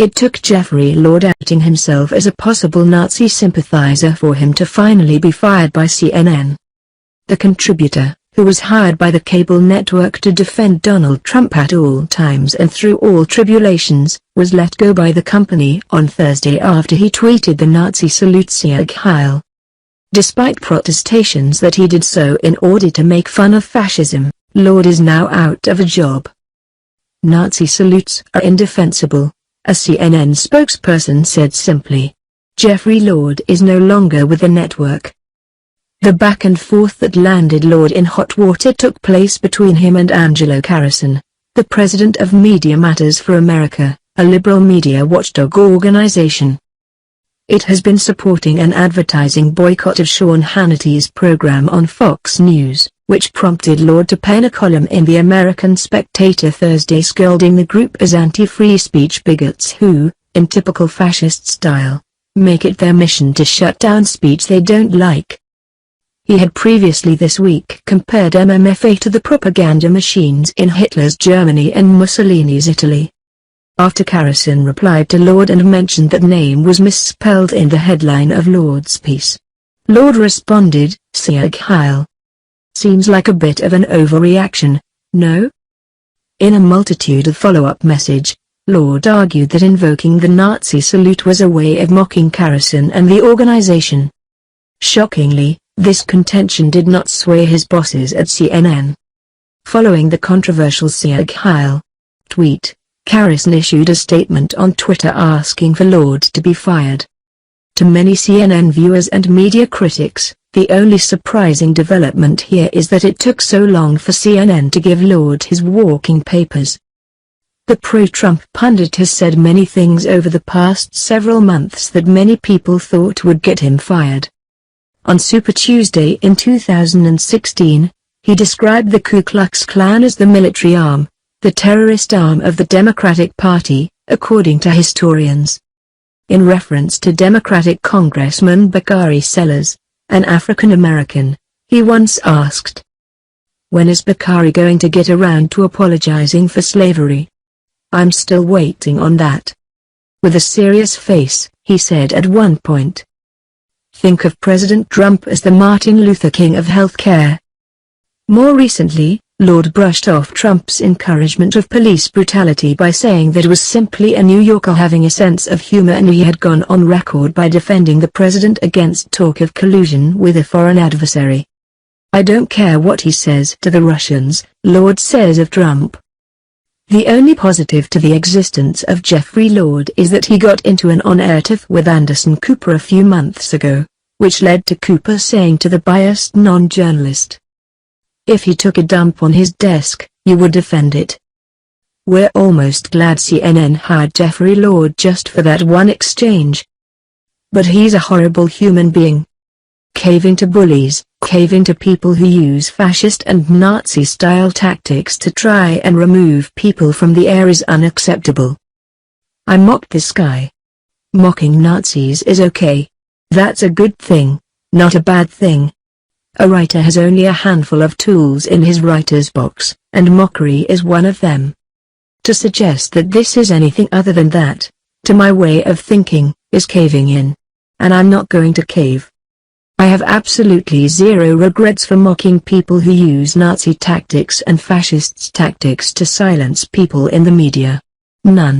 It took Jeffrey Lord outing himself as a possible Nazi sympathizer for him to finally be fired by CNN. The contributor, who was hired by the cable network to defend Donald Trump at all times and through all tribulations, was let go by the company on Thursday after he tweeted the Nazi salute Sieg Heil. Despite protestations that he did so in order to make fun of fascism, Lord is now out of a job. Nazi salutes are indefensible, a CNN spokesperson said simply. Jeffrey Lord is no longer with the network. The back and forth that landed Lord in hot water took place between him and Angelo Carrison, the president of Media Matters for America, a liberal media watchdog organization. It has been supporting an advertising boycott of Sean Hannity's program on Fox News, which prompted Lord to pen a column in the American Spectator Thursday scolding the group as anti-free speech bigots who, in typical fascist style, make it their mission to shut down speech they don't like. He had previously this week compared MMFA to the propaganda machines in Hitler's Germany and Mussolini's Italy. After Carrison replied to Lord and mentioned that name was misspelled in the headline of Lord's piece, Lord responded, Sieg Heil. Seems like a bit of an overreaction, no? In a multitude of follow-up message, Lord argued that invoking the Nazi salute was a way of mocking Carrison and the organization. Shockingly, this contention did not sway his bosses at CNN. Following the controversial Sieg Heil tweet, Carrison issued a statement on Twitter asking for Lord to be fired. To many CNN viewers and media critics, the only surprising development here is that it took so long for CNN to give Lord his walking papers. The pro-Trump pundit has said many things over the past several months that many people thought would get him fired. On Super Tuesday in 2016, he described the Ku Klux Klan as the military arm, the terrorist arm of the Democratic Party, according to historians. In reference to Democratic Congressman Bakari Sellers, an African-American, he once asked, "When is Bakari going to get around to apologizing for slavery? I'm still waiting on that." With a serious face, he said at one point, "Think of President Trump as the Martin Luther King of healthcare." More recently, Lord brushed off Trump's encouragement of police brutality by saying that it was simply a New Yorker having a sense of humor, and he had gone on record by defending the president against talk of collusion with a foreign adversary. "I don't care what he says to the Russians," Lord says of Trump. The only positive to the existence of Jeffrey Lord is that he got into an on-air tiff with Anderson Cooper a few months ago, which led to Cooper saying to the biased non-journalist, "If he took a dump on his desk, you would defend it." We're almost glad CNN hired Jeffrey Lord just for that one exchange. But he's a horrible human being. Caving to bullies, caving to people who use fascist and Nazi-style tactics to try and remove people from the air is unacceptable. I mocked this guy. Mocking Nazis is okay. That's a good thing, not a bad thing. A writer has only a handful of tools in his writer's box, and mockery is one of them. To suggest that this is anything other than that, to my way of thinking, is caving in. And I'm not going to cave. I have absolutely zero regrets for mocking people who use Nazi tactics and fascist tactics to silence people in the media. None.